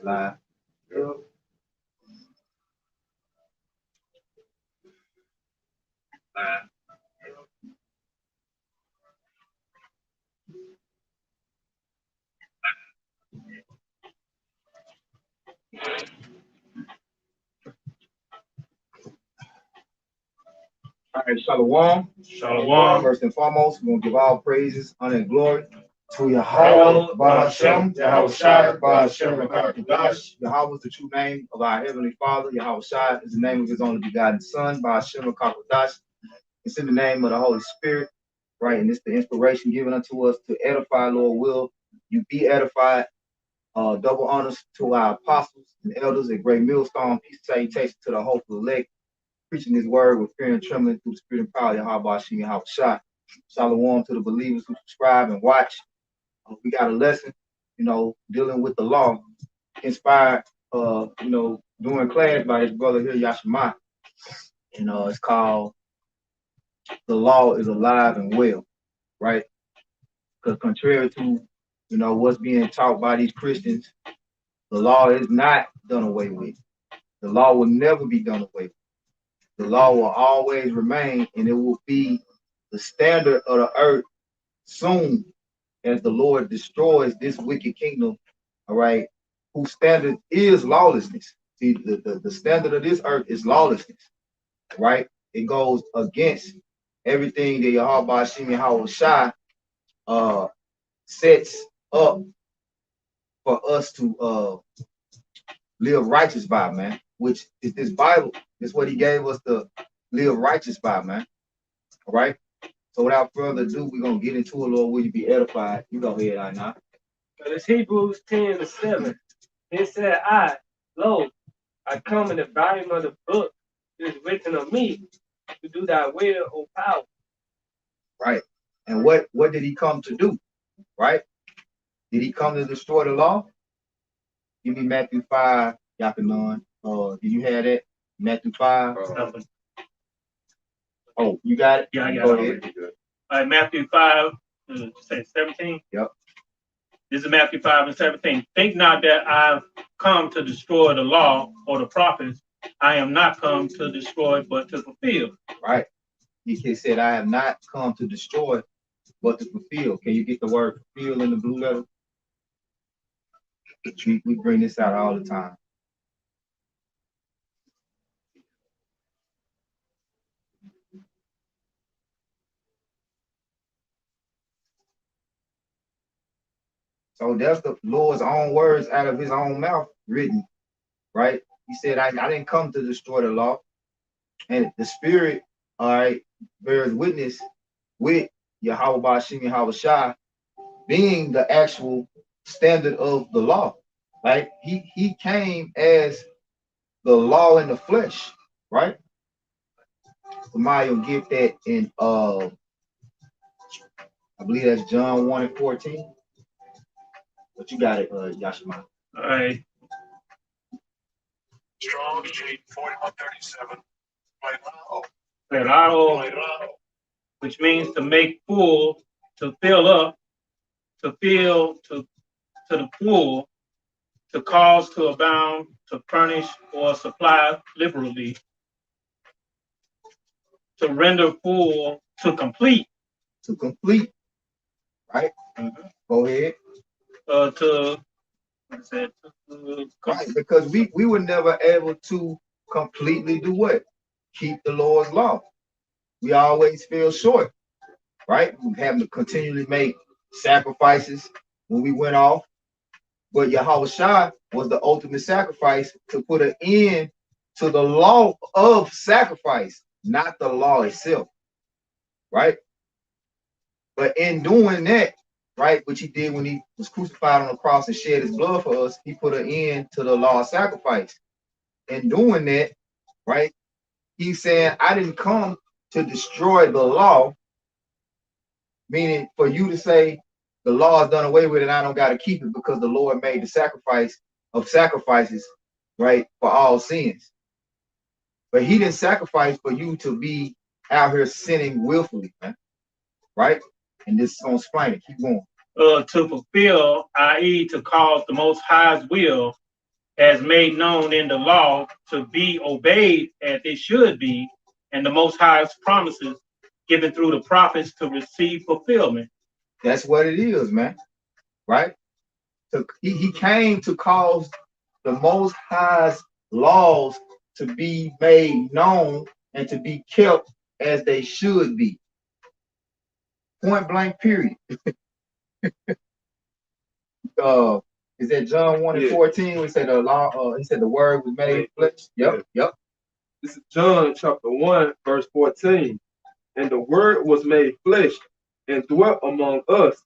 Live. Yep. Live. All right, Shalom. Shalom. First and foremost, we're going to give all praises, honor, and glory to Yahweh, Ba'ashem, Yahweh Shai, Ba'ashem, Rakakadash. Yahweh is the true name of our Heavenly Father. Yahweh Shai is the name of His only begotten Son, Ba'ashem, Rakakadash. It's in the name of the Holy Spirit, right? And it's the inspiration given unto us to edify, Lord, will you be edified. Double honors to our apostles and elders at Great Millstone. Peace and salutation to the hopeful elect, preaching His word with fear and trembling through the spirit and power of Yahweh Hashem Yahweh Shai. Shalom to the believers who subscribe and watch. We got a lesson, dealing with the law, inspired, doing class by his brother here, Yashima. It's called "The Law is Alive and Well," right? Because contrary to, what's being taught by these Christians, the law is not done away with. The law will never be done away with. The law will always remain, and it will be the standard of the earth soon as the Lord destroys this wicked kingdom, all right, whose standard is lawlessness. See, the standard of this earth is lawlessness, right? It goes against everything that Yahweh Hashem Yahweh Shai sets up for us to live righteous by, man, which is this Bible. Is what He gave us to live righteous by, man. All right? So without further ado, we're going to get into it, Lord. Will you be edified? You go ahead, I know. It's Hebrews 10:7. It said, lo, I come in the volume of the book. It is written of me to do thy will, O power. Right. And what did He come to do? Right? Did He come to destroy the law? Give me Matthew 5, Yakinon. Did you have that? Matthew 5? Oh, you got it? Yeah, I got Go it. ahead. All right, Matthew 5, say 17? Yep. This is Matthew 5:17. Think not that I've come to destroy the law or the prophets. I am not come to destroy, but to fulfill. Right. He said, I have not come to destroy, but to fulfill. Can you get the word fulfill in the blue letter? We bring this out all the time. So that's the Lord's own words out of His own mouth written, right? He said, I didn't come to destroy the law. And the Spirit, all right, bears witness with Yahweh Ba'ashem Yahweh Shai being the actual standard of the law, right? He came as the law in the flesh, right? Somebody will get that in, I believe that's John 1:14. But you got it, Yashima. All right. Strong G 4137. Which means to make full, to fill up, to fill to the full, to cause to abound, to furnish or supply liberally, to render full, to complete. To complete, right? Mm-hmm. Go ahead. Right, because we were never able to completely do what? Keep the Lord's law. We always fell short, right? We having to continually make sacrifices when we went off. But Yahweh Shai was the ultimate sacrifice to put an end to the law of sacrifice, not the law itself, right? But in doing that, right, which He did when He was crucified on the cross and shed His blood for us, He put an end to the law of sacrifice. In doing that, right, He's saying, I didn't come to destroy the law, meaning for you to say the law is done away with and I don't got to keep it because the Lord made the sacrifice of sacrifices, right, for all sins. But He didn't sacrifice for you to be out here sinning willfully, man, right? And this is going to explain it. Keep going. To fulfill, i.e., to cause the Most High's will, as made known in the law to be obeyed as it should be, and the Most High's promises given through the prophets to receive fulfillment. That's what it is, man. Right? So he came to cause the Most High's laws to be made known and to be kept as they should be. Point blank, period. Is that John 1 and 14? We said the law, he said the word was made flesh. Yep. This is John chapter 1, verse 14. And the word was made flesh and dwelt among us,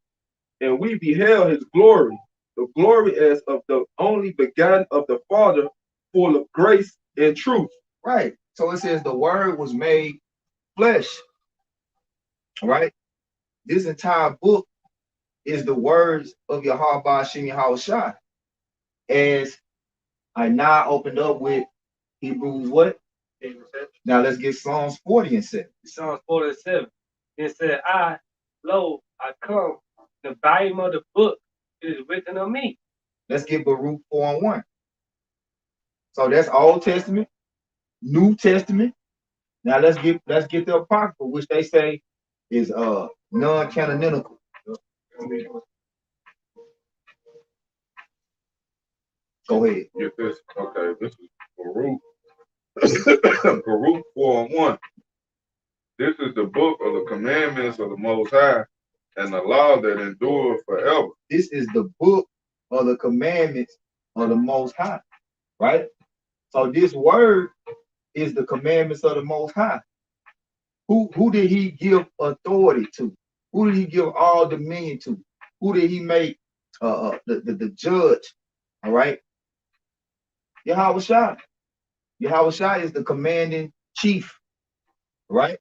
and we beheld his glory, the glory as of the only begotten of the Father, full of grace and truth. Right. So it says the word was made flesh. Right. This entire book is the words of Yahweh Ba'ashem Yahushua. As I now opened up with Hebrews what? Now let's get Psalms 40 and 7. Psalms 40 and 7. It said, lo, I come, the volume of the book is written on me. Let's get Baruch 4 and 1. So that's Old Testament, New Testament. Now let's get the Apocrypha, which they say is non-canonical. Go ahead. Get this. Okay, this is Baruch. Baruch 4 and 1. This is the book of the commandments of the Most High and the law that endure forever. This is the book of the commandments of the Most High, right? So this word is the commandments of the Most High. Who did he give authority to? Who did he give all dominion to? Who did he make the judge? All right. Yahushua. Yahushua is the commanding chief, right?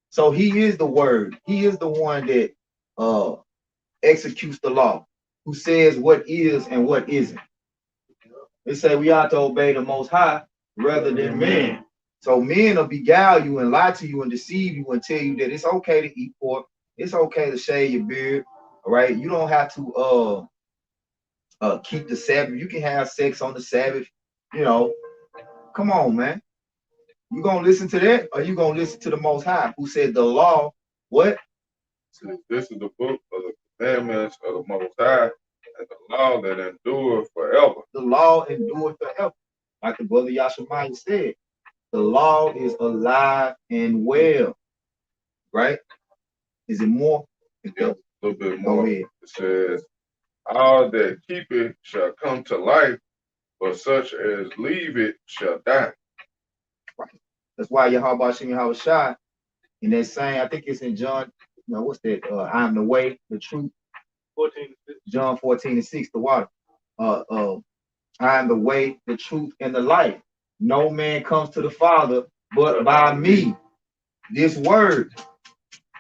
So he is the word. He is the one that executes the law, who says what is and what isn't. They say we ought to obey the Most High rather than men. So men will beguile you and lie to you and deceive you and tell you that it's okay to eat pork, it's okay to shave your beard, all right? You don't have to keep the Sabbath. You can have sex on the Sabbath, you know. Come on, man. You gonna listen to that, or you gonna listen to the Most High, who said the law? What? This is the book of the commandments of the Most High and the law that endure forever. The law endures forever, like the brother Yashimai said. The law is alive and well, right? Is it more? Yeah, a little bit Go more. ahead. It says, all that keep it shall come to life, but such as leave it shall die. Right. That's why Yahweh Shem Yahushua, in that same, I think it's in John, what's that? I am the way, the truth. 14. John 14 and 6, the water. I am the way, the truth, and the life. No man comes to the Father but by me. This word.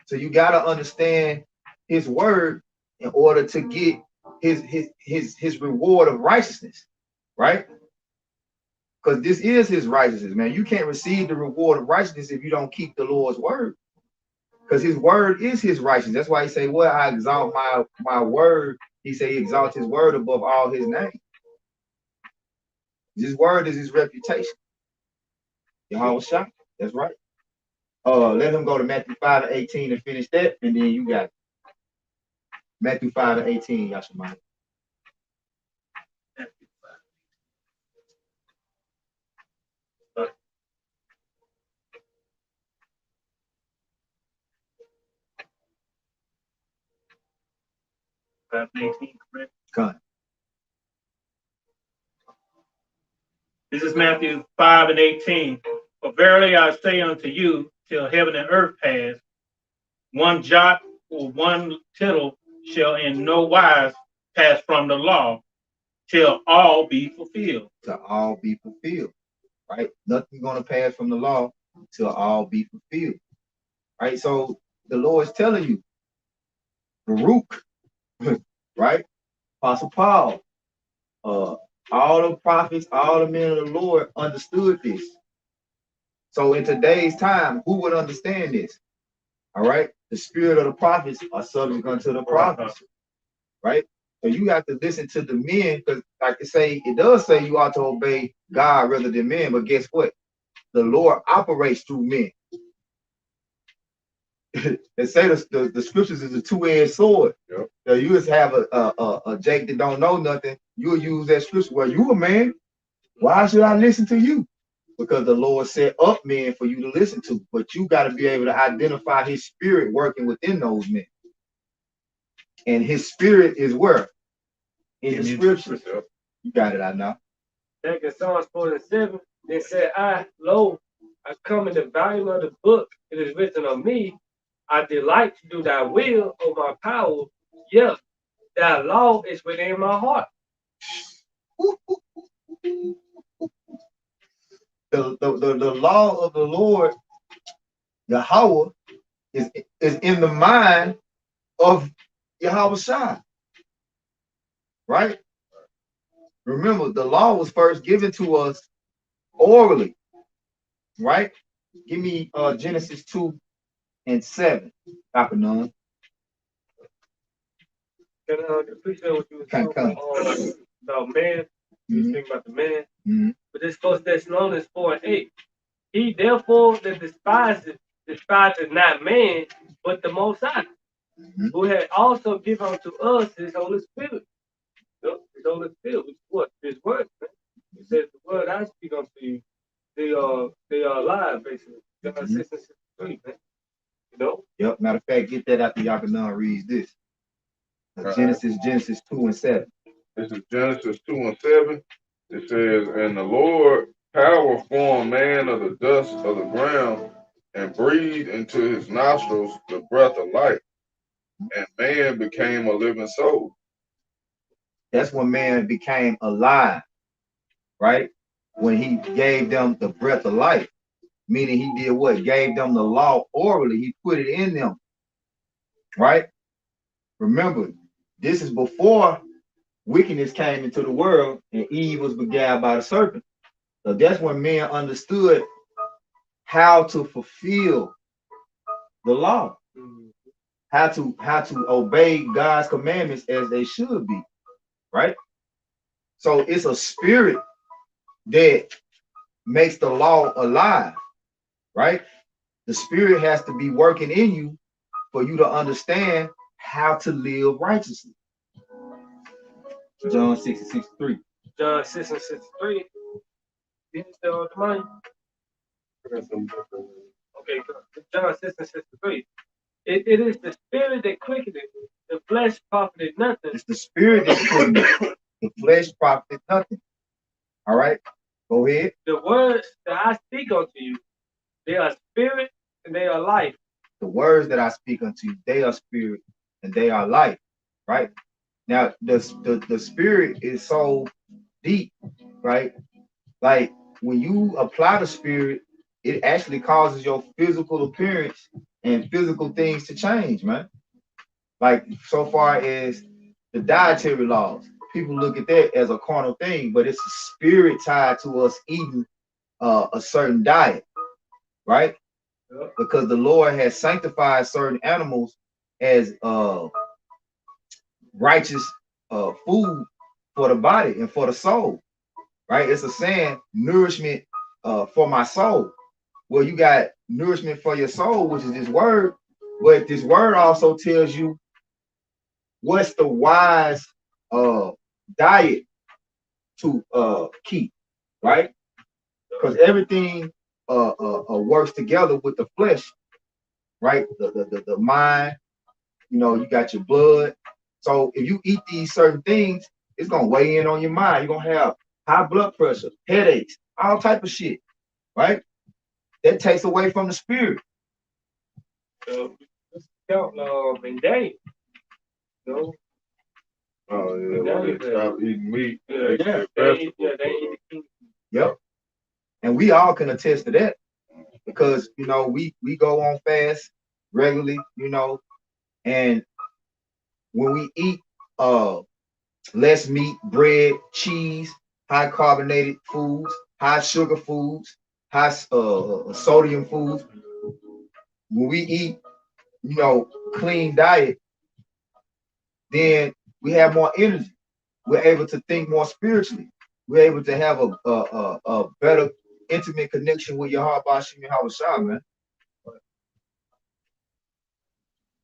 So you got to understand his word in order to get his reward of righteousness, right? Because this is his righteousness, man. You can't receive the reward of righteousness if you don't keep the Lord's word. Because his word is his righteousness. That's why he say, well, I exalt my word. He say he exalts his word above all his name. His word is his reputation. Yahweh Shah. That's right. Let him go to Matthew 5 and 18 and finish that, and then you got it. Matthew 5 and 18, Yashimai. Correct? Come. This is Matthew 5 and 18. For verily I say unto you, till heaven and earth pass, one jot or one tittle shall in no wise pass from the law, till all be fulfilled. To all be fulfilled, right? Nothing's going to pass from the law till all be fulfilled, right? So the Lord is telling you, Baruch, right? Apostle Paul, all the prophets, all the men of the Lord understood this. So in today's time, who would understand this? All right, the spirit of the prophets are subject unto the prophets, right? So you have to listen to the men, because like it does say you ought to obey God rather than men, but guess what? The Lord operates through men. They say the scriptures is a two-edged sword. Yep. So you just have a Jake that don't know nothing. You'll use that scripture. Well, you a man. Why should I listen to you? Because the Lord set up men for you to listen to. But you got to be able to identify his spirit working within those men. And his spirit is where? In the scriptures. Yep. You got it, I know. Back in Psalms 47, they said, lo, I come in the volume of the book. It is written of me. I delight to do thy will, O my power. Yes, thy law is within my heart. The law of the Lord, Yahweh, is in the mind of Yahweh Shai. Right? Remember, the law was first given to us orally. Right? Give me Genesis 2:7. Copy none. Can I appreciate what you were talking about man? You were thinking about the man. Mm-hmm. But this goes Thessalonians 4:8. He therefore that despiseth not man, but the Most High, who had also given unto us his Holy Spirit. His Holy Spirit, which is what? His word. Man. He says the word I speak unto you, they are alive, basically. John 6:63, man. You know? Yep. Matter of fact, get that after Yakanan reads this. Genesis 2:7. This is Genesis 2:7. It says, and the Lord power formed man of the dust of the ground and breathed into his nostrils the breath of life, and man became a living soul. That's when man became alive, right? When he gave them the breath of life, meaning he did what? Gave them the law orally. He put it in them, right? Remember, this is before wickedness came into the world and Eve was beguiled by the serpent. So that's when men understood how to fulfill the law, how to obey God's commandments as they should be, right? So it's a spirit that makes the law alive, right? The spirit has to be working in you for you to understand how to live righteously. John 6:63. John 6:63. You still on the money? Okay, John 6:63. It is the spirit that quickeneth, the flesh profited nothing. It's the spirit that quickeneth, the flesh profited nothing. All right, go ahead. The words that I speak unto you, they are spirit and they are life. The words that I speak unto you, they are spirit and they are life. Right? Now, the spirit is so deep, right? Like when you apply the spirit, it actually causes your physical appearance and physical things to change, man. Like so far as the dietary laws, people look at that as a carnal thing, but it's a spirit tied to us eating a certain diet, right? Because the Lord has sanctified certain animals as righteous food for the body and for the soul, right? It's a saying, nourishment for my soul. Well, you got nourishment for your soul, which is this word, but this word also tells you what's the wise diet to keep, right? Because everything works together with the flesh, right? The mind, you know, you got your blood. So if you eat these certain things, it's gonna weigh in on your mind. You're gonna have high blood pressure, headaches, all type of shit, right? That takes away from the spirit. Count in day. No. Oh yeah, well, they stop eating meat. Yeah, They Yep. And we all can attest to that because you know we go on fast regularly, you know, and when we eat less meat, bread, cheese, high carbonated foods, high sugar foods, high sodium foods, when we eat, you know, clean diet, then We have more energy. We're able to think more spiritually. We're able to have a better intimate connection with your heart by Shimmy Hawashai, man.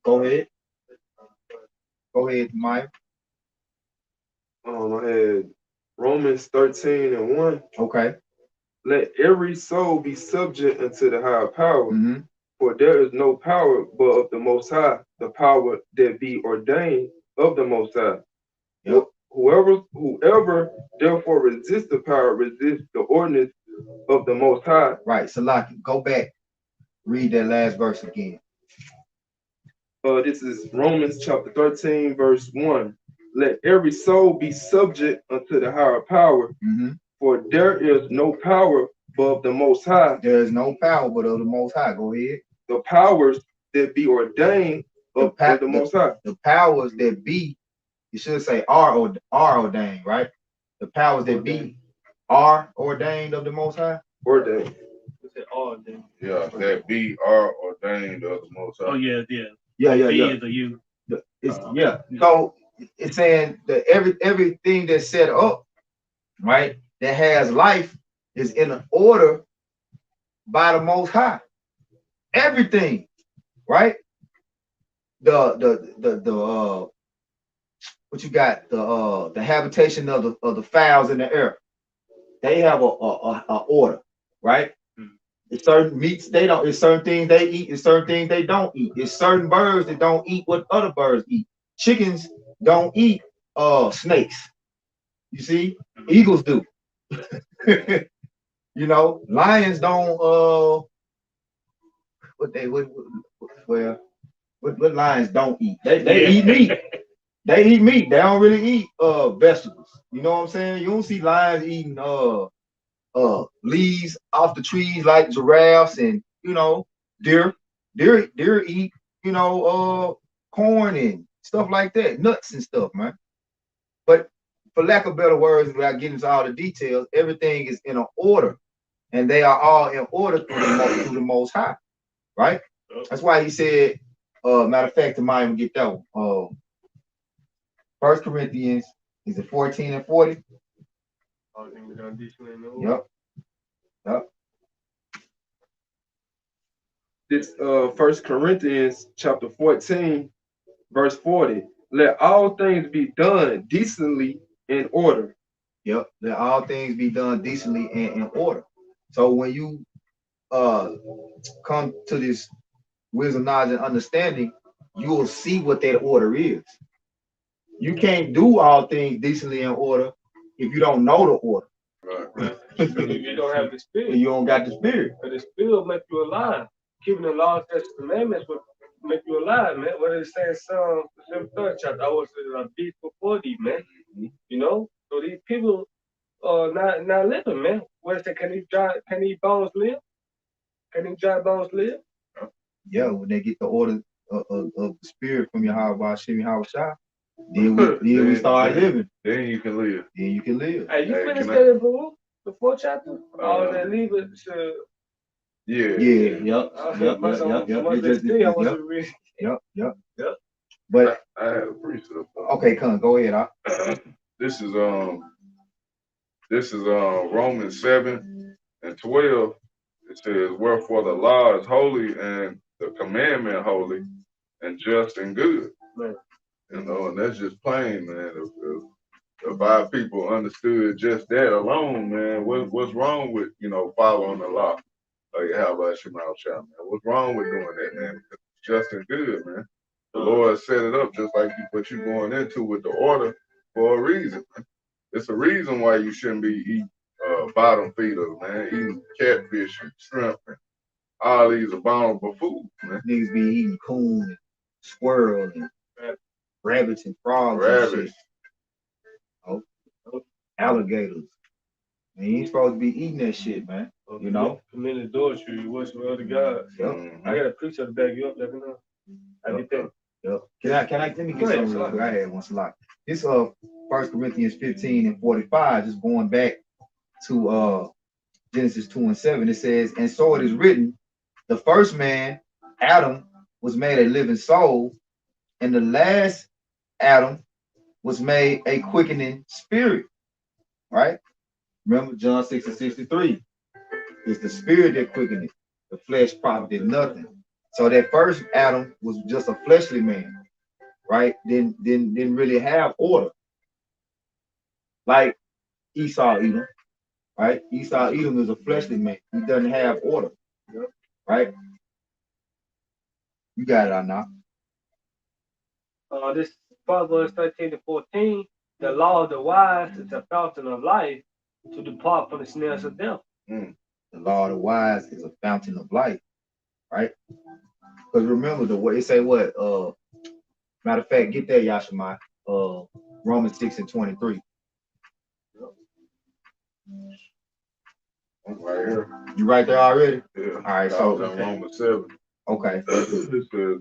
Go ahead. Go ahead, Maya. I had Romans 13:1. Okay. Let every soul be subject unto the higher power, Mm-hmm. for there is no power but of the Most High, the power that be ordained of the Most High. Yep. Whoever therefore resists the power resists the ordinance of the Most High. Right. Salaki, go back. Read that last verse again. This is Romans chapter 13, verse 1. Let every soul be subject unto the higher power, Mm-hmm. for there is no power but of the Most High. There is no power but of the Most High. Go ahead. The powers that be ordained of the Most High. The powers that be, you should say are ordained, right? The powers that be are ordained of the Most High. Ordained. Yeah, that be are ordained of the Most High. Oh yeah. Yeah. B is a U. So it's saying that everything that's set up, right, that has life is in an order by the Most High. Everything, right? The what you got? The habitation of the fowls in the air. They have a order, right? It's certain meats they don't. It's certain things they eat. It's certain things they don't eat. It's certain birds that don't eat what other birds eat. Chickens don't eat snakes. You see, eagles do. You know, lions don't. What lions don't eat? They eat meat. They eat meat. They don't really eat vegetables. You know what I'm saying? You don't see lions eating leaves off the trees like giraffes and deer. Deer eat corn and stuff like that, nuts and stuff, man. But for lack of better words, without getting into all the details, everything is in an order, and they are all in order through the Most High, right? That's why he said, matter of fact, I might even get that one. 1 Corinthians, is it 14 and 40? Yep. This 1 Corinthians chapter 14, verse 40. Let all things be done decently in order. Yep. Let all things be done decently and in order. So when you come to this wisdom, knowledge, and understanding, you will see what that order is. You can't do all things decently in order if you don't know the order. Right. If you don't have the spirit. You don't got the spirit. But the spirit will make you alive. Keeping the law, statutes, commandments will make you alive, man. What it says, Psalm 3rd chapter, I was a beast before thee, man. You know? So these people are not living, man. What is it? Can these bones live? Can these dry bones live? Yeah, when they get the order of the spirit from your heart by Shimmy Hawashai, then we start living. Then you can live. Then you can live. Hey, you finished that Baruch, the 4th chapter? That leave it to... Yeah. Yep. But I had a precept. Okay, go ahead. This is Romans 7 and 12. It says, wherefore the law is holy and the commandment holy and just and good. Right. And that's just plain, man. If our people understood just that alone, man, what's wrong with following the law? Like how about Shemal Shah, man? What's wrong with doing that, man? Because it's just and good, man. The Lord set it up just like what you're going into with the order for a reason, man. It's a reason why you shouldn't be eating bottom feeders, man. Eating catfish and shrimp and all these abominable foods, man. Niggas be eating coon and squirrel and rabbits and frogs and shit. Alligators. And you ain't supposed to be eating that shit, man. You know? Commit adultery, you worship other gods. Yep. I got a preacher to back you up, let me know. I get that. Yep. Can I let me get something real quick? I had one slide. This 1 Corinthians 15 and 45, just going back to Genesis 2 and 7. It says, and so it is written, the first man, Adam, was made a living soul, and the last Adam was made a quickening spirit, right? Remember John 6 and 63. It's the spirit that quickened it. The flesh profited nothing. So that first Adam was just a fleshly man, right? Didn't really have order. Like Esau Edom, right? Esau Edom is a fleshly man. He doesn't have order, right? You got it or not? This Proverbs 13 to 14, the law of the wise is a fountain of life to depart from the snares of death. The law of the wise is a fountain of life, right? Because remember the way it say what? Matter of fact, get there, Yashima. Romans 6 and 23. I'm right here. You right there already? Yeah. All right, I so was in Romans 7. okay. It says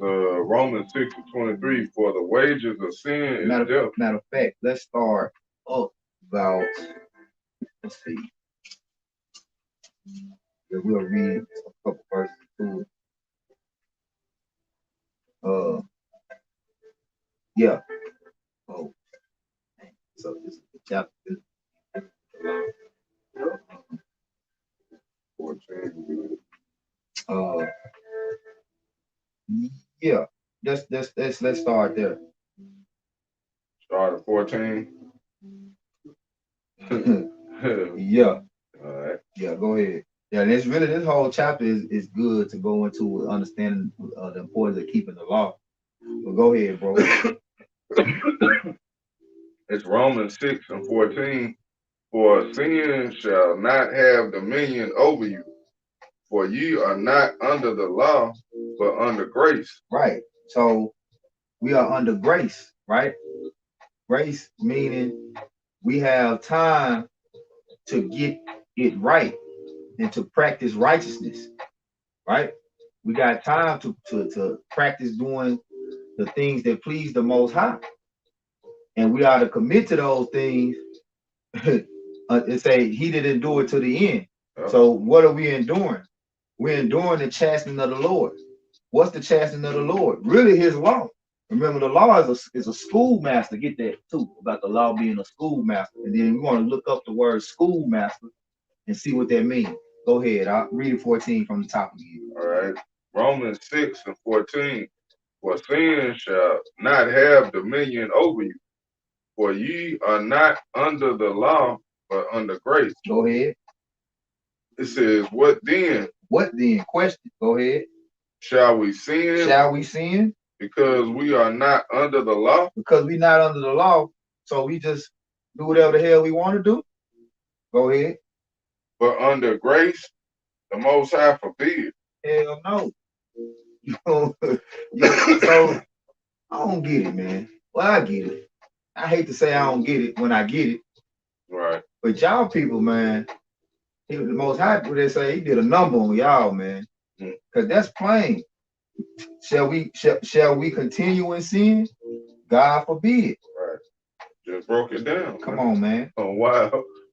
Romans 6 and 23, for the wages of sin is death. Matter of fact, let's start up about, let's see. We'll read a couple verses through it. Yeah. Oh, so this is the chapter. 14. Yeah. Let's start there. Start at 14. Yeah. All right. Yeah, go ahead. Yeah, and it's really this whole chapter is good to go into understanding the importance of keeping the law. But go ahead, bro. It's Romans 6 and 14. For sin shall not have dominion over you, for ye are not under the law, but under grace. Right. So we are under grace, right? Grace meaning we have time to get it right and to practice righteousness, right? We got time to practice doing the things that please the Most High. And we are to commit to those things and say he didn't do it to the end. So what are we enduring? We're enduring the chastening of the Lord. What's the chastening of the Lord? Really his law. Remember, the law is a schoolmaster. Get that too, about the law being a schoolmaster. And then we want to look up the word schoolmaster and see what that means. Go ahead. I'll read it 14 from the top again. All right. Romans 6 and 14. For sin shall not have dominion over you, for ye are not under the law, but under grace. Go ahead. It says, what then? What then? Question. Go ahead. Shall we sin? Shall we sin? Because we are not under the law? Because we're not under the law, so we just do whatever the hell we want to do. Go ahead. But under grace, the Most High forbid. Hell no. So I don't get it, man. Well, I get it. I hate to say I don't get it when I get it. Right. But y'all people, man, the Most High, they say he did a number on y'all, man. Because that's plain. Shall we continue in sin? God forbid. Right. Just broke it down. Come on, man. On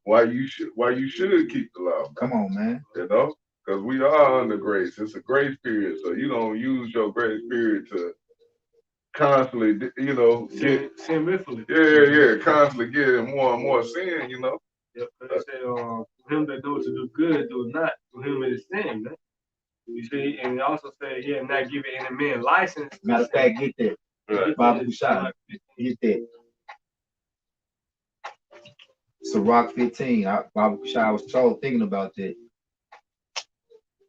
why you should keep the law. Come on, man. You know? Because we are under grace. It's a grace period. So you don't use your grace period to constantly, you know, Sin willfully. Yeah, constantly getting more and more sin, you know. Yep. They say, him that does to do good, do not. To him it is sin, man. You see, and it also said, yeah, not giving any man license. Matter of fact, get that. Right. Bible shot. Get that. Sirach 15. Bible shot. I was thinking about that.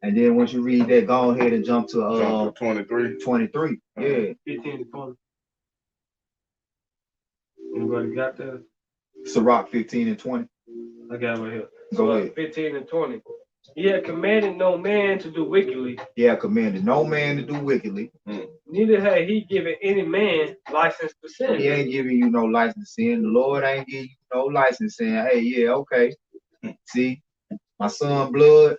And then once you read that, go ahead and jump to 23. 23. Yeah. 15 to 20. Anybody got that? Sirach 15 and 20. I got it right here. Go ahead. 15 and 20. He had commanded no man to do wickedly. Yeah, commanded no man to do wickedly. Neither had he given any man license to sin. He ain't giving you no license to sin. The Lord ain't giving you no license saying, hey, yeah, okay. See, my son blood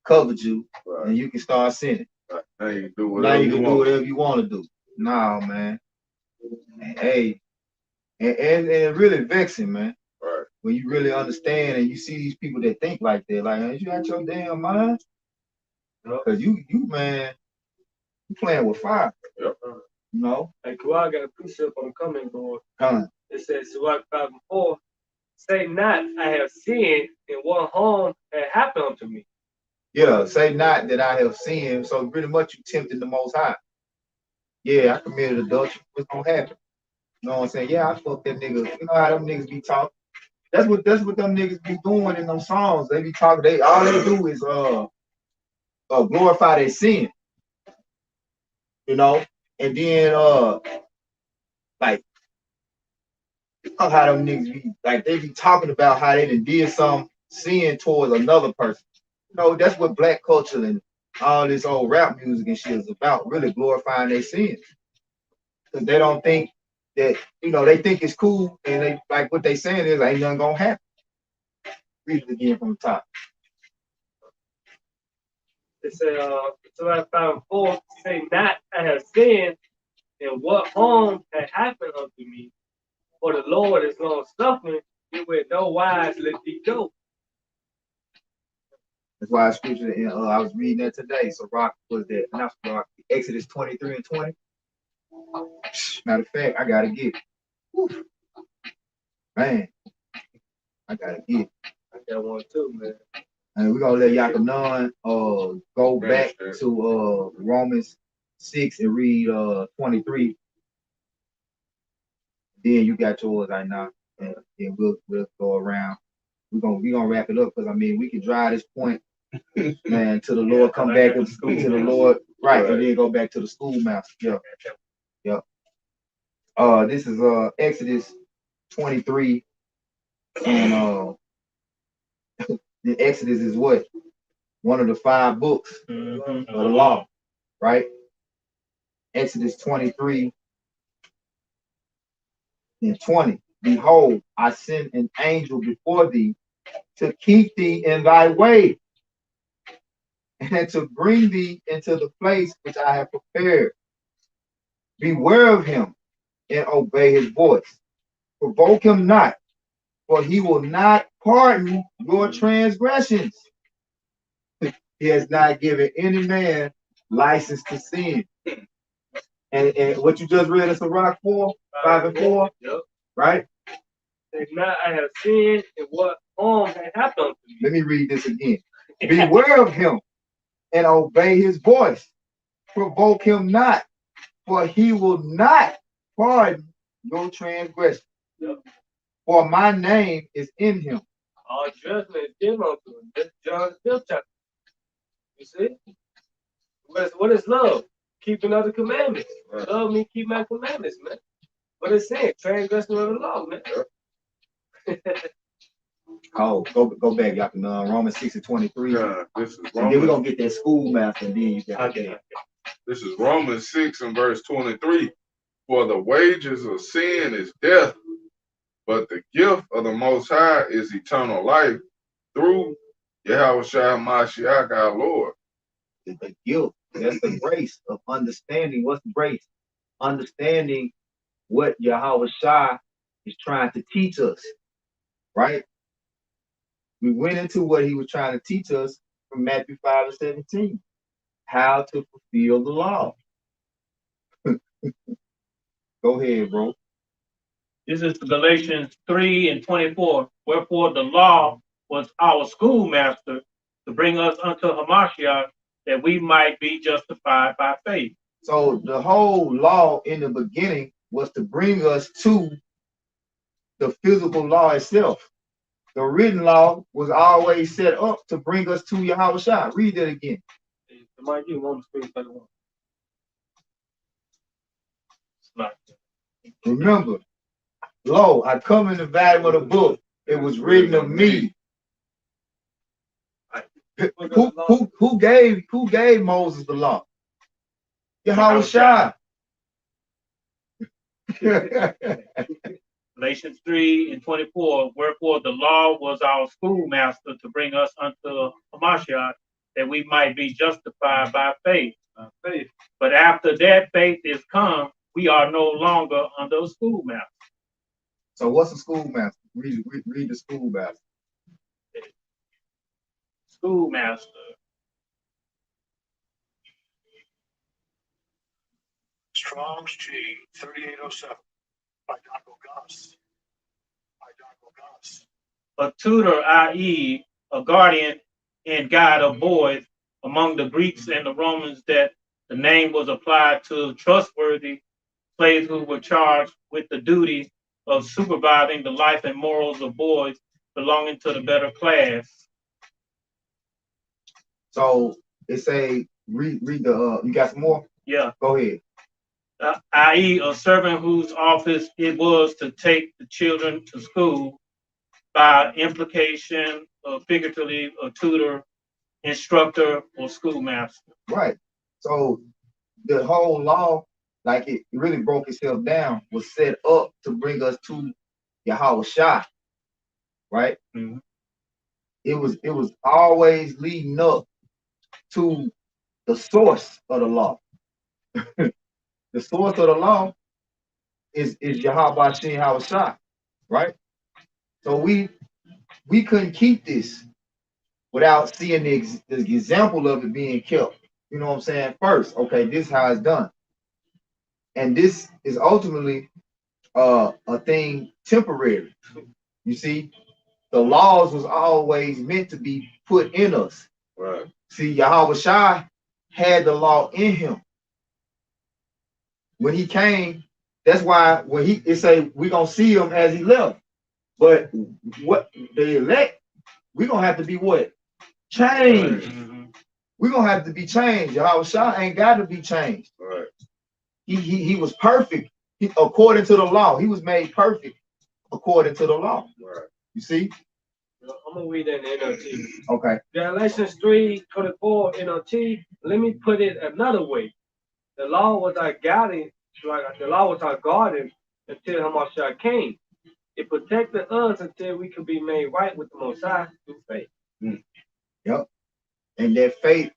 covered you, Right. and you can start sinning. Right. Now you can do whatever now you can do whatever you want to do. Nah, man. And, hey, and it really vexing, man. Right. When you really understand and you see these people that think like that, like, you got your damn mind? Because you man, you playing with fire. Yep. You know? Hey, Kawhi got a precept on the comment board. Come. It says, Sirach 5:4, say not, I have sinned, and what harm had happened unto me. Yeah, say not that I have sinned. So pretty much you tempted the Most High. Yeah, I committed adultery. What's gonna happen? You know what I'm saying? Yeah, I fucked that nigga. You know how them niggas be talking. That's what them niggas be doing in them songs. They be talking. They all they do is glorify their sin. You know, and then like how them niggas be like they be talking about how they did some sin towards another person. You know, that's what black culture and all this old rap music and shit is about, really glorifying their sins. Because they don't think that, they think it's cool, and they like what they saying is ain't nothing gonna happen. Read it again from the top. It said, Sirach 5:4, say not, I have sinned, and what harm had happened unto me. For the Lord is long suffering, it will no wise let thee go. That's why scripture, I was reading that today. So Rock was that, not Rock, Exodus 23 and 20. Matter of fact, I gotta get it. Whew. Man, I gotta get it. I got one too, man. And we're gonna let Yakanan go back to Romans 6 and read 23. Then you got yours right now. And then we'll go around. We're gonna wrap it up because I mean we can drive this point, man, to the Lord, come back to the Lord, right, and then go back to the schoolmaster. Yeah. Yeah. This is Exodus 23, and the Exodus is what? One of the 5 books of the law, right? Exodus 23 and 20. Behold, I send an angel before thee to keep thee in thy way and to bring thee into the place which I have prepared. Beware of him and obey his voice. Provoke him not, for he will not pardon your transgressions. He has not given any man license to sin. And what you just read in Sirach 4, 5 and 4, yep. Right? Say not, I have sinned, and what harm had happened unto me. Let me read this again. Beware of him and obey his voice. Provoke him not, for he will not pardon your transgression. Yep. For my name is in him. All judgment is given unto him. That's John 5th chapter. You see? What is love? Keeping other commandments. Right. Love me, keep my commandments, man. What is sin? Transgression of the law, man. Oh, go back, y'all can Romans 6 and 23. This is Romans. And then we're gonna get that schoolmaster, and then you got okay. This is Romans 6 and verse 23. For the wages of sin is death, but the gift of the Most High is eternal life through Yahushua Mashiach our Lord. The guilt, that's the grace of understanding. What's grace? Understanding what Yahushua is trying to teach us, right? We went into what he was trying to teach us from Matthew 5 and 17, how to fulfill the law. Go ahead, bro. This is Galatians 3 and 24. Wherefore the law was our schoolmaster to bring us unto Hamashiach, that we might be justified by faith. So the whole law in the beginning was to bring us to the physical law itself. The written law was always set up to bring us to Yahushua. Read that again. Remember, lo, I come in the volume of the book. It was written of me. Who gave Moses the law? Yahushua. Galatians 3 and 24. Wherefore the law was our schoolmaster to bring us unto Hamashiach, that we might be justified by faith. But after that faith is come, we are no longer under a schoolmaster. So what's a schoolmaster? Read the schoolmaster. Schoolmaster. Strong's G 3807 by Dr. Goss. a tutor, i.e., a guardian and guide of boys among the Greeks and the Romans, that the name was applied to trustworthy slaves who were charged with the duty of supervising the life and morals of boys belonging to the better class. So it say, read the, you got some more? Yeah. Go ahead. I.e., a servant whose office it was to take the children to school, by implication, figuratively, a tutor, instructor, or schoolmaster. Right. So the whole law, like it really broke itself down, was set up to bring us to Yahweh Shai, right? Mm-hmm. It was always leading up to the source of the law. The source of the law is Yahweh Shem Yahweh Shai, right? So we couldn't keep this without seeing the example of it being kept. You know what I'm saying? First, okay, this is how it's done. And this is ultimately a thing temporary. You see, the laws was always meant to be put in us. Right. See, Yahweh Shai had the law in him. When he came, that's why when it say we're gonna see him as he left. But what the elect, we're gonna have to be what? Changed. Mm-hmm. We're gonna have to be changed. Yahweh Shai ain't got to be changed. Right. He was perfect according to the law. He was made perfect according to the law. Right. You see? I'm gonna read that in the NLT. Okay. Galatians 3:24 NLT. Let me put it another way. The law was our guiding, like the law was our guardian until Hamashiach came. It protected us until we could be made right with the Most High through faith. Yep. And that faith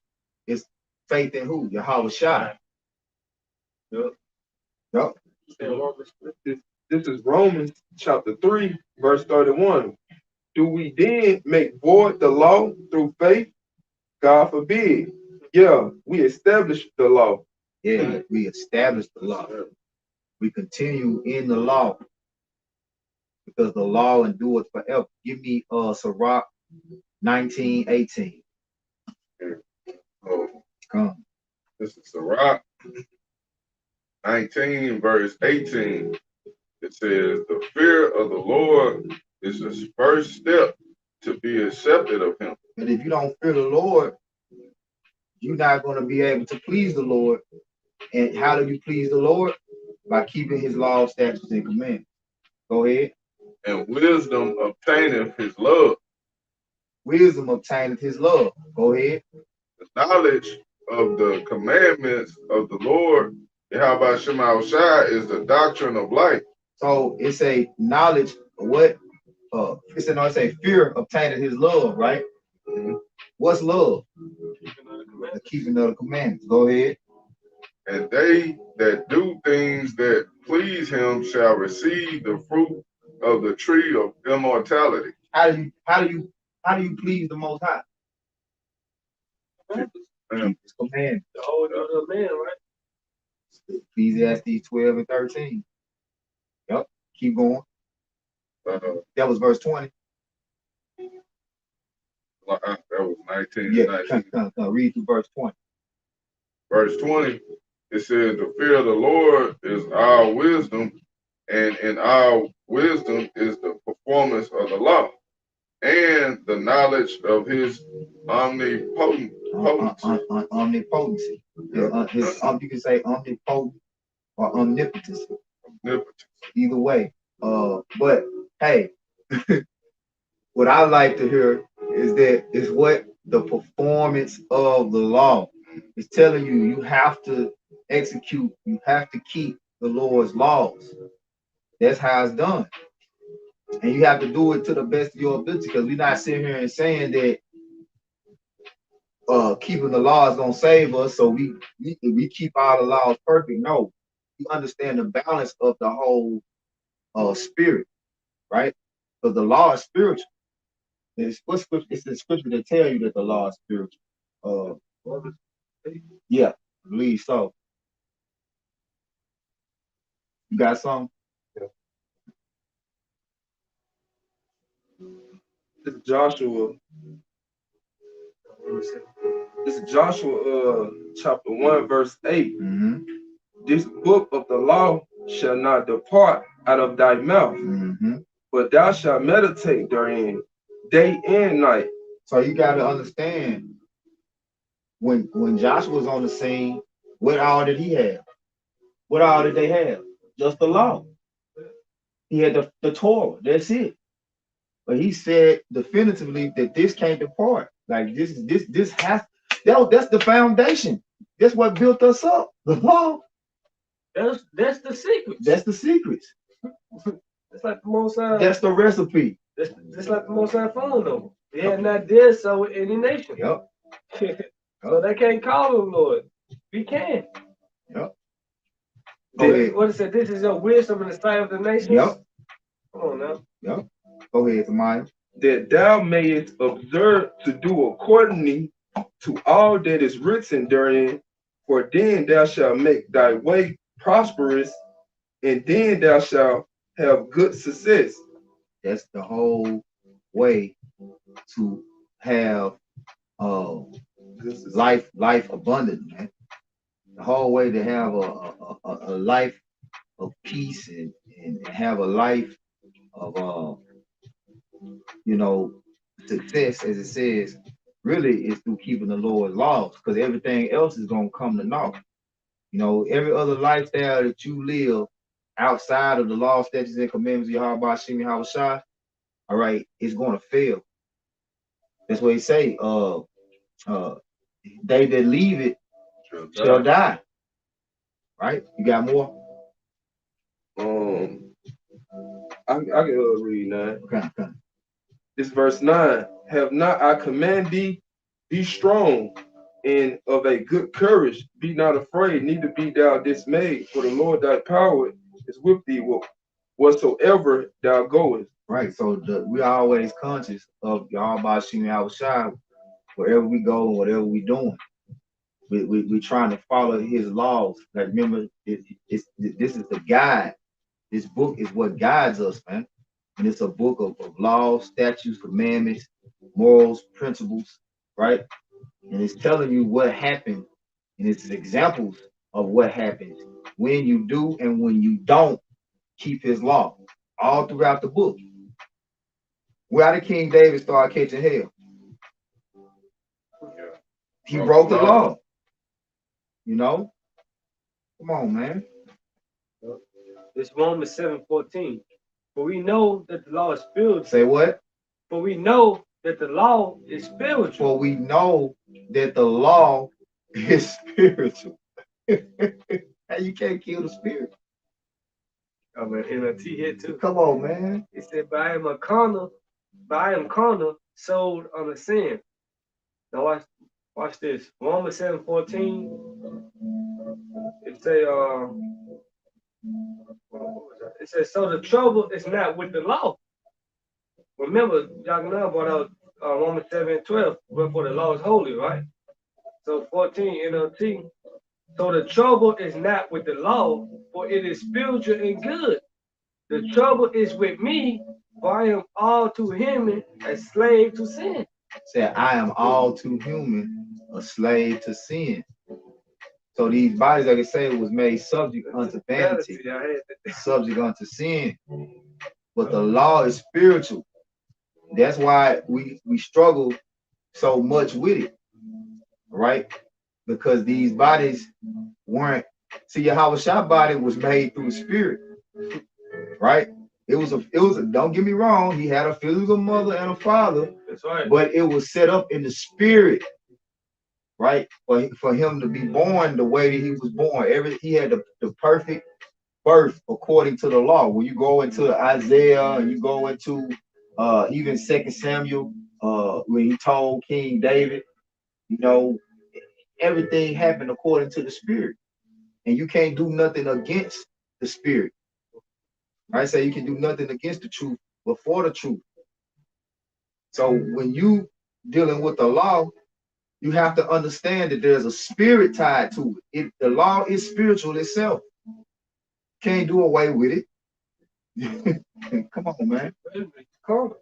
is faith in who? Yahweh Shai. Yep. Yep. This is Romans chapter 3, verse 31. Do we then make void the law through faith? God forbid. Yeah, we established the law. Yeah, we established the law. We continue in the law because the law endures forever. Give me Sirach 19:18. Oh, Come. this is Sirach 19, verse 18. It says, the fear of the Lord is the first step to be accepted of him. But if you don't fear the Lord, you're not going to be able to please the Lord. And how do you please the Lord? By keeping his laws, statutes, and commandments. Go ahead. And wisdom obtaineth his love. Wisdom obtaineth his love. Go ahead. The knowledge of the commandments of the Lord, Yahweh Shem Shai, is the doctrine of life. So it's a knowledge of what? It's a fear obtaineth his love, right? Mhm. What's love? The keeping of the commandments. Go ahead. And they that do things that please him shall receive the fruit of the tree of immortality. How do you please the Most High? Keep his commandments. The whole other man, right? Ecclesiastes 12 and 13. Yep. Keep going. Uh, That was verse 20. that was 19. Yeah. 19. Read through verse 20. Verse 20, it says, the fear of the Lord is our wisdom, and in our wisdom is the performance of the law, and the knowledge of his omnipotent Omnipotency. You can say omnipotent or omnipotence. omnipotence. Either way. But hey, what I like to hear is what the performance of the law is telling you. You have to execute, you have to keep the Lord's laws. That's how it's done. And you have to do it to the best of your ability, because we're not sitting here and saying that keeping the law is gonna save us, so we keep all the laws perfect. No, you understand the balance of the whole spirit, right? Because the law is spiritual. It's the scripture that tell you that the law is spiritual. Yeah, I believe so. You got some? This is Joshua. This is Joshua chapter 1, verse 8. Mm-hmm. This book of the law shall not depart out of thy mouth, Mm-hmm. but thou shalt meditate therein day and night. So you got to understand, when Joshua was on the scene, what all did he have? What all did they have? Just the law. He had the Torah. That's it. But he said definitively that this can't depart. Like this has that's the foundation. That's what built us up. The law. That's the secret. That's the secrets. It's like the Most High. That's the recipe. That's like the Most High phone number. They had not did so with any nation. Yep. So they can't call him Lord. We can. Yep. What it said? This is your wisdom in the sight of the nations. Yep. Come on now. Yep. Go ahead, Tamaya. That thou mayest observe to do accordingly to all that is written therein, for then thou shalt make thy way prosperous, and then thou shalt have good success. That's the whole way to have life abundant, man. The whole way to have a life of peace and have a life of success, as it says, really is through keeping the Lord's laws, because everything else is gonna come to naught. Every other lifestyle that you live outside of the law, statutes, and commandments of Yahweh Hashem Yahweh Shai, all right, it's gonna fail. That's what he say. They that leave it shall die. Right? You got more? I can read 9. Okay. This verse 9. Have not I command thee, be strong and of a good courage, be not afraid, neither be thou dismayed, for the Lord thy power is with thee whatsoever thou goest. Right. So we are always conscious of Yahweh Hashem Yahweh Shai wherever we go and whatever we doing. We trying to follow his laws. Like, remember, this is the guide. This book is what guides us, man. And it's a book of laws, statutes, commandments, morals, principles, right? And it's telling you what happened, and it's examples of what happens when you do and when you don't keep his law, all throughout the book. Where did King David start catching hell? He broke the law. Come on, man. It's Romans 7:14. For we know that the law is spiritual. Say what? For we know that the law is spiritual. For we know that the law is spiritual. You can't kill the spirit. Oh man, NLT here too. Come on, man. It said, "But I am carnal, sold under sin." Now watch this. Romans 7:14. It say, it says, so the trouble is not with the law. Remember, Yaganah brought out Romans 7:12, wherefore the law is holy, right? So 14 NLT. So the trouble is not with the law, for it is spiritual and good. The trouble is with me, for I am all too human, a slave to sin. Say, I am all too human, a slave to sin. So these bodies, like I say, was made subject unto vanity, subject unto sin. But the law is spiritual. That's why we struggle so much with it, right? Because these bodies weren't. See, Yahweh Shai body was made through the spirit, right? It was a. Don't get me wrong. He had a physical mother and a father. That's right. But it was set up in the spirit, right? For him to be born the way that he was born. He had the perfect birth according to the law. When you go into Isaiah and you go into even 2 Samuel, when he told King David, everything happened according to the spirit. And you can't do nothing against the spirit. I say you can do nothing against the truth, but for the truth. So when you dealing with the law, you have to understand that there's a spirit tied to it. The law is spiritual itself. Can't do away with it. Come on, man. Come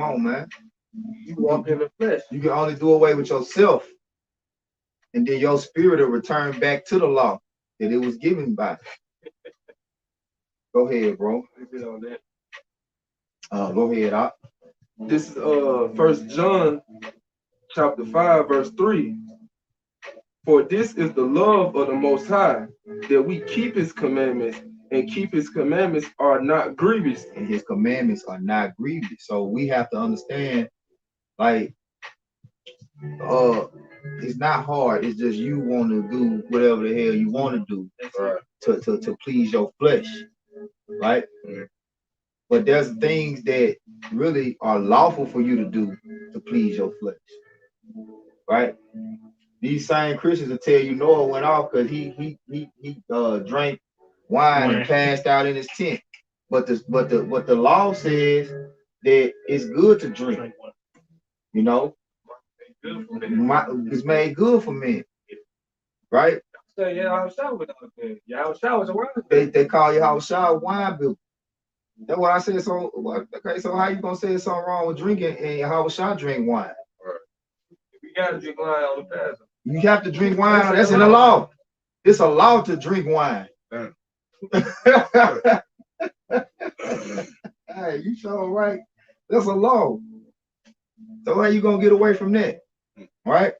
on, man. You walk in the flesh. You can only do away with yourself, and then your spirit will return back to the law that it was given by. Go ahead, bro. Go ahead, Doc. This is 1 John chapter 5, verse 3. For this is the love of the Most High, that we keep his commandments, and keep his commandments are not grievous. And his commandments are not grievous. So we have to understand, like, it's not hard. It's just you want to do whatever the hell you want to do to please your flesh, right? But there's things that really are lawful for you to do to please your flesh, right? These same Christians will tell you Noah went off because he drank wine and passed out in his tent. But what the law says that it's good to drink, you know. It's made good for men, right? So yeah, I was shot with that. Yeah, I was shot with a word. They call you Hawashai wine bill. That's what I said. So okay, so how you gonna say it's something wrong with drinking and Hawashai drink wine? We gotta drink wine on the Passover. You have to drink wine. That's in the law. It's a law to drink wine. Hey, you sure right? That's a law. So how you gonna get away from that, right?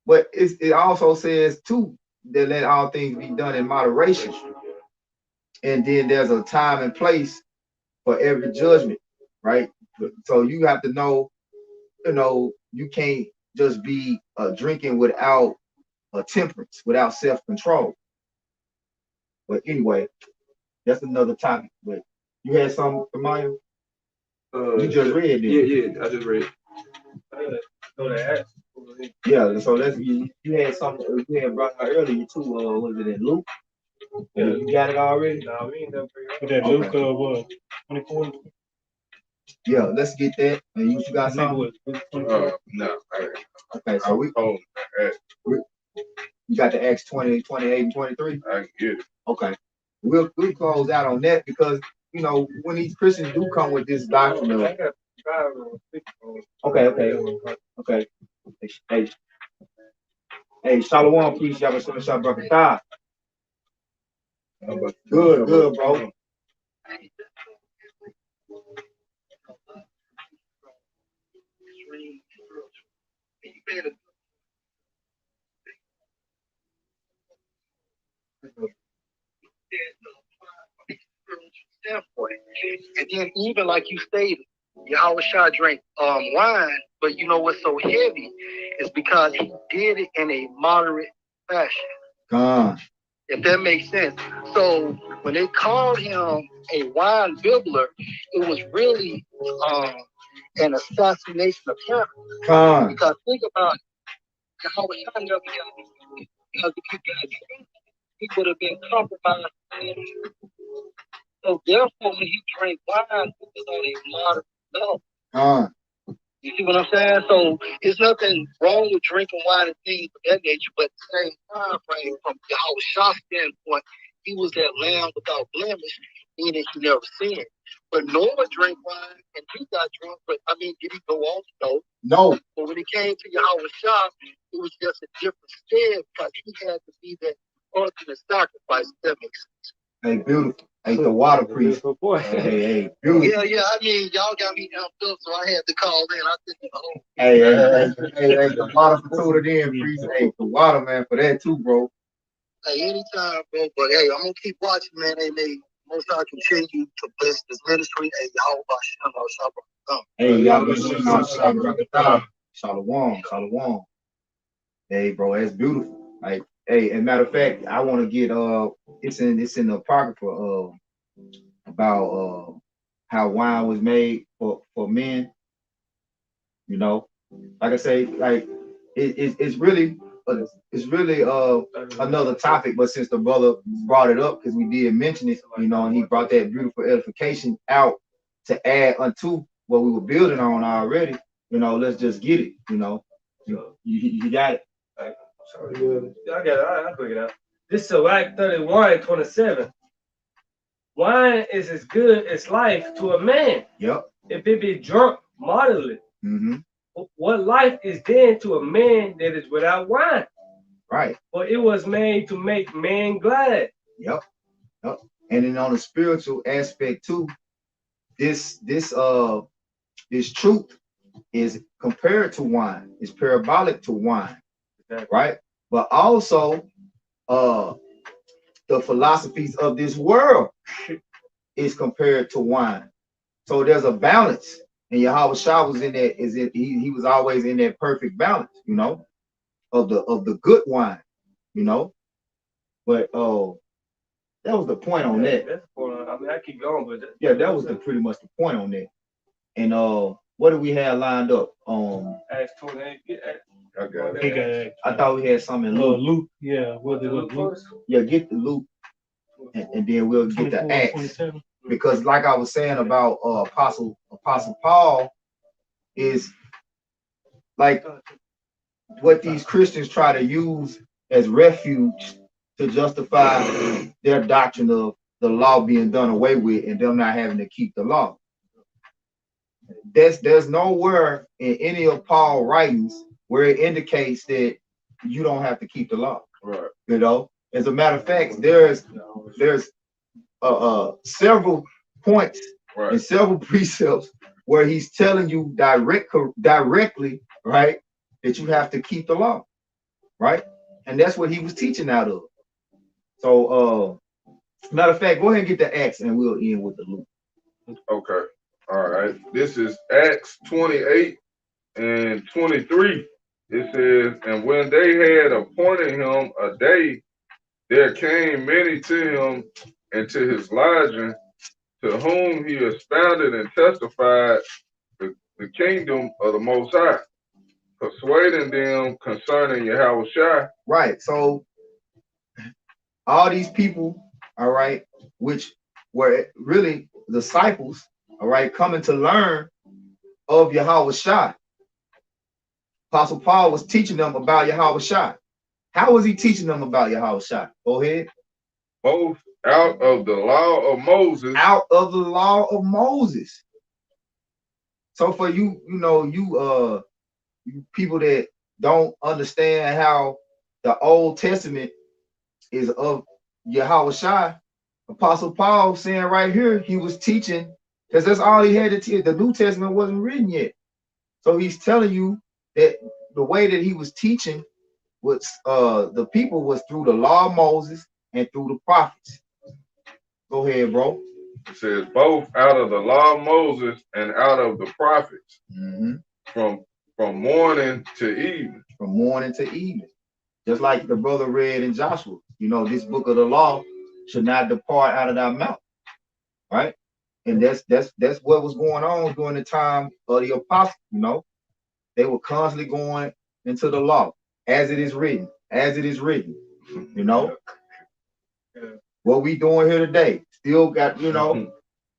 But it also says too that let all things be done in moderation, and then there's a time and place for every judgment, right? So you have to know, you can't just be drinking without temperance, without self-control. But anyway, that's another topic. But you had something, Maya? You just read it. Yeah, I just read. Yeah, so you had something you had brought out earlier too. Was it in Luke? Yeah. You got it already? No, we ain't never That Luke what? 24? Yeah, let's get that. And you got something? No. Okay, so we got the Acts 20, 28, and 23. I can get it. Okay. We'll close out on that because when these Christians do come with this doctrine of okay. Hey, Shalom, please, y'all was shot Brakatah. Good, bro. And then even like you stated, Yahushua drank wine, but you know what's so heavy is because he did it in a moderate fashion. If that makes sense. So when they called him a wine bibbler, it was really an assassination of character. Because think about it, Yahushua never got it. Because if he got drunk, he would have been compromised. So therefore, when he drank wine, it was on a moderate level. You see what I'm saying? So there's nothing wrong with drinking wine and things of that nature, but at the same time frame, from Yahushua's standpoint, he was that lamb without blemish, meaning he never sinned. But Noah drank wine and he got drunk, but I mean, did he go on? No. But when it came to Yahushua, it was just a different stead because he had to be that ultimate sacrifice, if that makes sense. Hey, beautiful. Hey, the water priest. Hey, beautiful. Yeah. I mean, y'all got me amped up, so I had to call in. I think, Hey, the water for tuning in, priest. Hey, the water, man, for that too, bro. Hey, anytime, bro. But hey, I'm gonna keep watching, man. Hey, most I continue to bless this ministry. Hey, y'all, Shalom. Hey, bro, that's beautiful. Like, hey, as a matter of fact, I want to get it's in the Apocrypha about how wine was made for men. Like I say, like it's really another topic, but since the brother brought it up, because we did mention it, and he brought that beautiful edification out to add unto what we were building on already, let's just get it, you got it. I got it. I'll bring it out. This is Sirach 31:27. Wine is as good as life to a man. Yep. If it be drunk moderately. Mm-hmm. What life is then to a man that is without wine? Right. For it was made to make man glad. Yep. Yep. And then on the spiritual aspect too, this truth is compared to wine. It's parabolic to wine. Right? But also the philosophies of this world is compared to wine. So there's a balance. And Yahweh Shah was in that, he was always in that perfect balance, you know, of the good wine, you know. But that was the point on that. That's I mean, I keep going, but that was pretty much the point on that. And what do we have lined up? Acts 28. I got it. I thought we had something in Luke. Luke, yeah. Was it Luke? Yeah, get the Luke, and then we'll get the Acts. 27. Because like I was saying about Apostle Paul is like what these Christians try to use as refuge to justify their doctrine of the law being done away with and them not having to keep the law. There's nowhere in any of Paul's writings where it indicates that you don't have to keep the law. Right. You know, as a matter of fact, there's several points and several precepts where he's telling you directly, right, that you have to keep the law, right? And that's what he was teaching out of. So, matter of fact, go ahead and get the Acts and we'll end with the Luke. Okay. All right. This is Acts 28 and 23. It says, and when they had appointed him a day, there came many to him and to his lodging, to whom he expounded and testified the kingdom of the Most High, persuading them concerning Yahweh Shai. Right. So all these people, all right, which were really disciples, all right, coming to learn of Yahweh Shai. Apostle Paul was teaching them about Yahweh Shai. How was he teaching them about Yahweh Shai? Go ahead. Both out of the law of Moses. Out of the law of Moses. So for you people that don't understand how the Old Testament is of Yahweh Shai, Apostle Paul saying right here, he was teaching, because that's all he had to teach. The New Testament wasn't written yet. So he's telling you that the way that he was teaching was the people was through the law of Moses and through the prophets. Go ahead, bro. It says both out of the law of Moses and out of the prophets. Mm-hmm. From morning to evening. From morning to evening. Just like the brother read in Joshua, you know, this book of the law should not depart out of thy mouth. Right? And that's what was going on during the time of the apostles, you know. They were constantly going into the law, as it is written, you know. What we doing here today, still got, you know,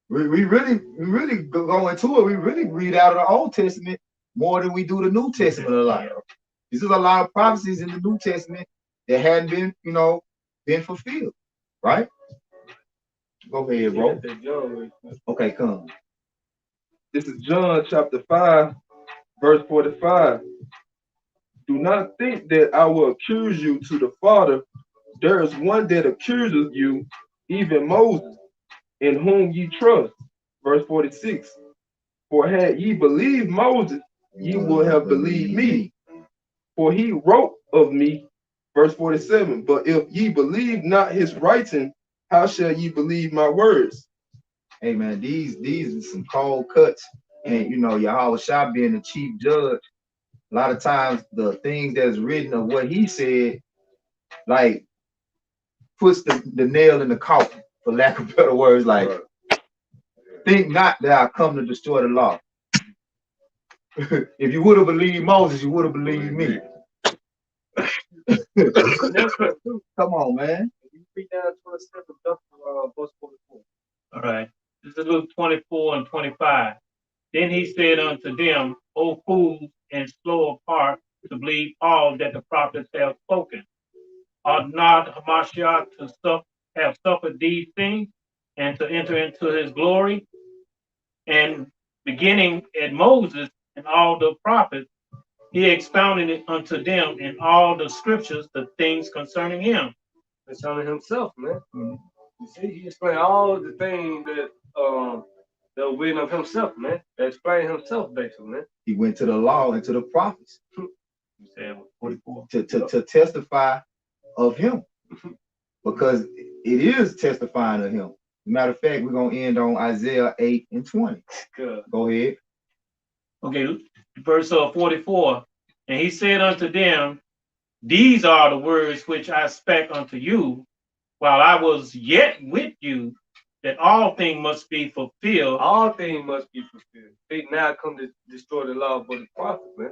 we really go into it. We really read out of the Old Testament more than we do the New Testament a lot. This is a lot of prophecies in the New Testament that hadn't been, you know, been fulfilled, right? Go ahead, bro. Okay, come. This is John chapter 5, verse 45. Do not think that I will accuse you to the Father. There is one that accuses you, even Moses, in whom ye trust. Verse 46. For had ye believed Moses, ye would have believed me. For he wrote of me. Verse 47. But if ye believe not his writing, how shall ye believe my words? Hey man, these are some cold cuts. And you know, Yahweh Shai being the chief judge, a lot of times the things that's written of what he said, like puts the nail in the coffin, for lack of better words, like think not that I come to destroy the law. If you would have believed Moses, you would have believed me. Come on, man. Read down 27, verse 44. All right. This is Luke 24 and 25. Then he said unto them, O fools, and slow of heart to believe all that the prophets have spoken. Ought not Hamashiach to have suffered these things and to enter into his glory? And beginning at Moses and and all the prophets, he expounded it unto them in all the scriptures, the things concerning him. Concerning himself, man. You see, he explained all the things that that were written of himself, man. That explained himself, basically, man. He went to the law and to the prophets. You said 44. To testify of him. Because it is testifying of him. Matter of fact, we're going to end on Isaiah 8 and 20. Good. Go ahead. Okay, verse 44. And he said unto them, these are the words which I spake unto you while I was yet with you, that all things must be fulfilled. All things must be fulfilled. They now come to destroy the law for the prophet, man.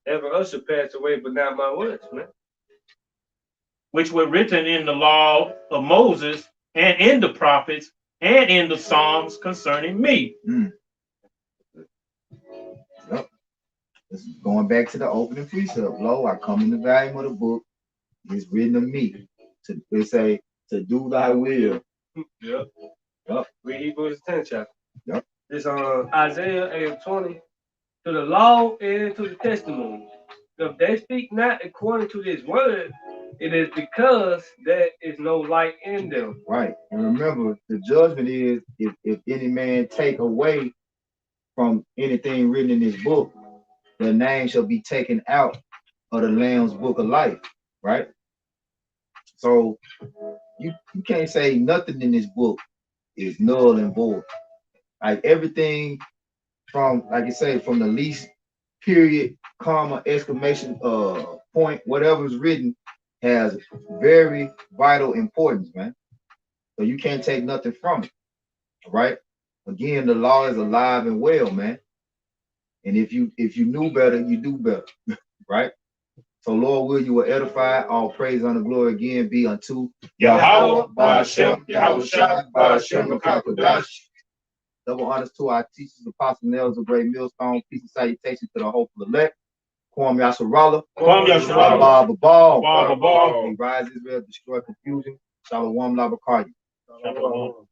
Ever us shall pass away, but not my words, man. Which were written in the law of Moses and in the prophets and in the Psalms concerning me. Yep. This is going back to the opening precept. Lo, I come in the volume of the book. It's written of me. They say to do thy will. Yep. Yep. Read Hebrews 10 chapter. Yep. It's on Isaiah 8 and 20. To the law and to the testimony. If they speak not according to this word, it is because there is no light in them. Right. And remember, the judgment is if any man take away from anything written in this book, the name shall be taken out of the Lamb's book of life. Right. So you can't say nothing in this book is null and void. Like everything from, like you say, from the least period, comma, exclamation point, whatever's written has very vital importance, man. So you can't take nothing from it, right? Again, the law is alive and well, man. And if you knew better, you do better, right? So Lord, will you will edify, all praise, honor, glory again be unto Yahweh, Ba'ashem, Yahweh Shai, Ba'ashem, Rakakadash. Double honors to our teachers, apostles, nails of great millstone, peace and salutation to the hopeful elect. Kwam Yasharallah. Kwam Yasharallah. Babal. We rise Israel, destroy confusion. Shalom Labakari. Shalom.